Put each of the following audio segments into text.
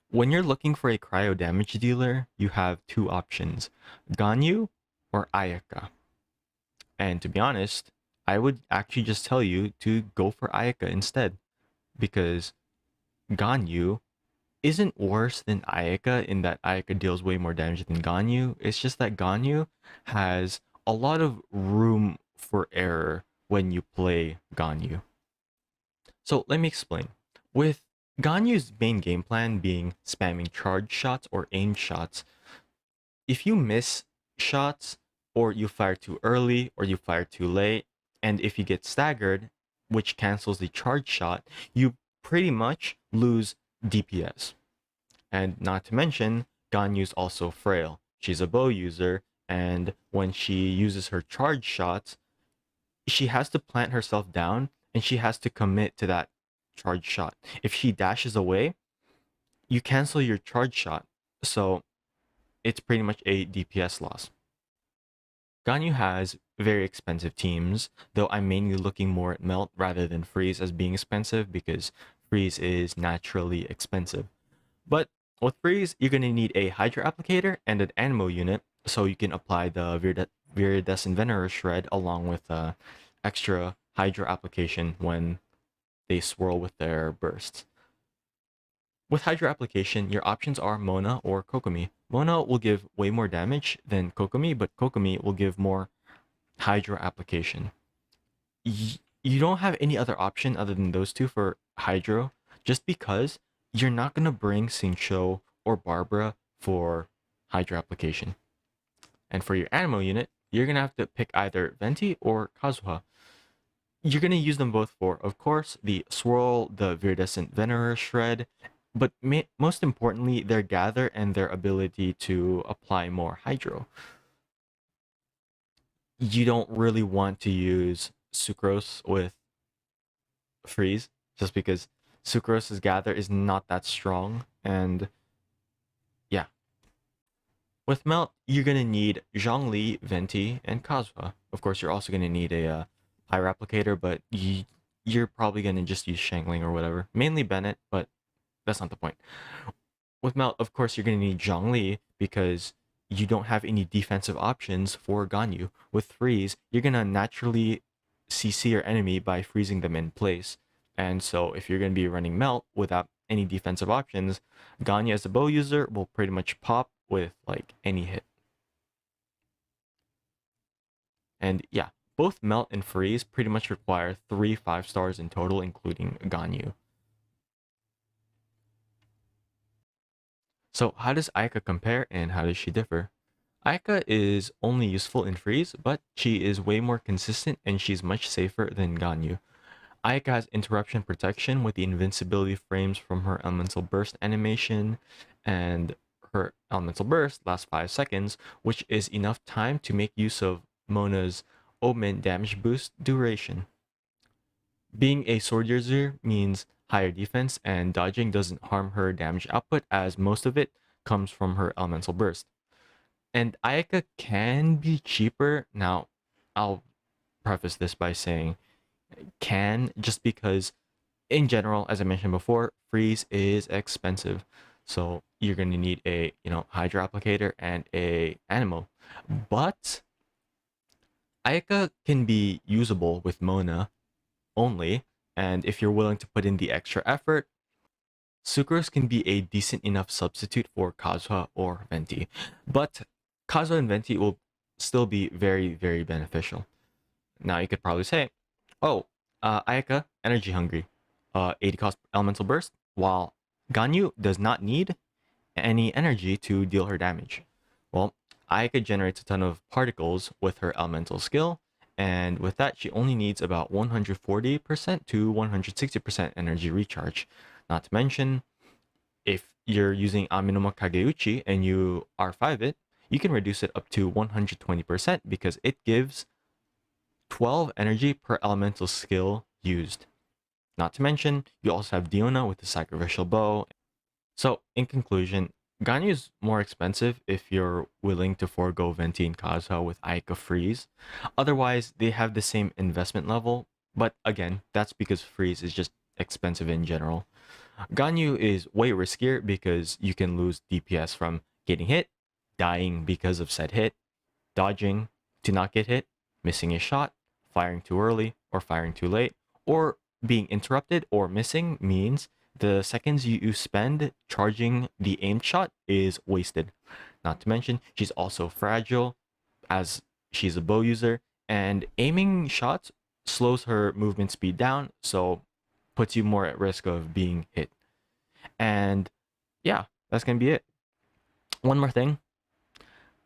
When you're looking for a cryo damage dealer, you have two options, Ganyu or Ayaka. And to be honest, I would actually just tell you to go for Ayaka instead, because Ganyu isn't worse than Ayaka in that Ayaka deals way more damage than Ganyu. It's just that Ganyu has a lot of room for error when you play Ganyu. So let me explain. With Ganyu's main game plan being spamming charge shots or aim shots, if you miss shots or you fire too early or you fire too late, and if you get staggered, which cancels the charge shot, you pretty much lose DPS. And not to mention, Ganyu's also frail. She's a bow user, and when she uses her charge shots, she has to plant herself down and she has to commit to that charge shot. If she dashes away, you cancel your charge shot. So it's pretty much a DPS loss. Ganyu has very expensive teams, though I'm mainly looking more at Melt rather than Freeze as being expensive because Freeze is naturally expensive. But with Freeze, you're going to need a Hydra Applicator and an Anemo unit so you can apply the Viridescent Venerer Shred along with extra Hydra application when they swirl with their bursts. With Hydra application, your options are Mona or Kokomi. Mona will give way more damage than Kokomi, but Kokomi will give more Hydra application. You don't have any other option other than those two for Hydro, just because you're not going to bring Xingqiu or Barbara for Hydra application. And for your Anemo unit, you're going to have to pick either Venti or Kazuha. You're going to use them both for, of course, the Swirl, the Viridescent Venerer Shred, but most importantly, their Gather and their ability to apply more Hydro. You don't really want to use Sucrose with Freeze, just because Sucrose's Gather is not that strong, and yeah. With Melt, you're going to need Zhongli, Venti, and Kazuha. Of course, you're also going to need a High Replicator, but you're probably going to just use Shangling or whatever. Mainly Bennett, but that's not the point. With Melt, of course, you're going to need Zhongli because you don't have any defensive options for Ganyu. With Freeze, you're going to naturally CC your enemy by freezing them in place. And so if you're going to be running Melt without any defensive options, Ganyu as a bow user will pretty much pop with like any hit. And yeah, both Melt and Freeze pretty much require 3 5-stars in total, including Ganyu. So how does Ayaka compare and how does she differ? Ayaka is only useful in Freeze, but she is way more consistent and she's much safer than Ganyu. Ayaka has interruption protection with the invincibility frames from her elemental burst animation, and her elemental burst lasts 5 seconds, which is enough time to make use of Mona's Omen damage boost duration. Being a sword user means higher defense, and dodging doesn't harm her damage output as most of it comes from her elemental burst. And Ayaka can be cheaper. Now, I'll preface this by saying can, just because in general, as I mentioned before, Freeze is expensive. So you're going to need a, Hydra applicator and a Anemo. But Ayaka can be usable with Mona only, and if you're willing to put in the extra effort, Sucrose can be a decent enough substitute for Kazuha or Venti. But Kazuha and Venti will still be very, very beneficial. Now you could probably say, oh, Ayaka, energy hungry, 80 cost elemental burst, while Ganyu does not need any energy to deal her damage. Well, Ayaka generates a ton of particles with her elemental skill, and with that, she only needs about 140% to 160% energy recharge. Not to mention, if you're using Aminoma Kageuchi and you R5 it, you can reduce it up to 120% because it gives 12 energy per elemental skill used. Not to mention, you also have Diona with the sacrificial bow. So, in conclusion, Ganyu is more expensive if you're willing to forego Venti and Kazuha with Ayaka Freeze. Otherwise, they have the same investment level, but again, that's because Freeze is just expensive in general. Ganyu is way riskier because you can lose DPS from getting hit, dying because of said hit, dodging to not get hit, missing a shot, firing too early or firing too late, or being interrupted or missing means the seconds you spend charging the aimed shot is wasted. Not to mention, she's also fragile as she's a bow user, and aiming shots slows her movement speed down, so puts you more at risk of being hit. And yeah, that's gonna be it. One more thing,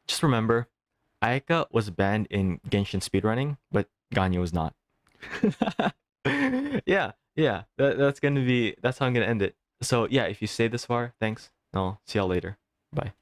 just remember, Ayaka was banned in Genshin speedrunning, but Ganyu was not. Yeah, yeah, that's how I'm gonna end it. So yeah, if you stay this far, thanks. I'll see y'all later. Bye.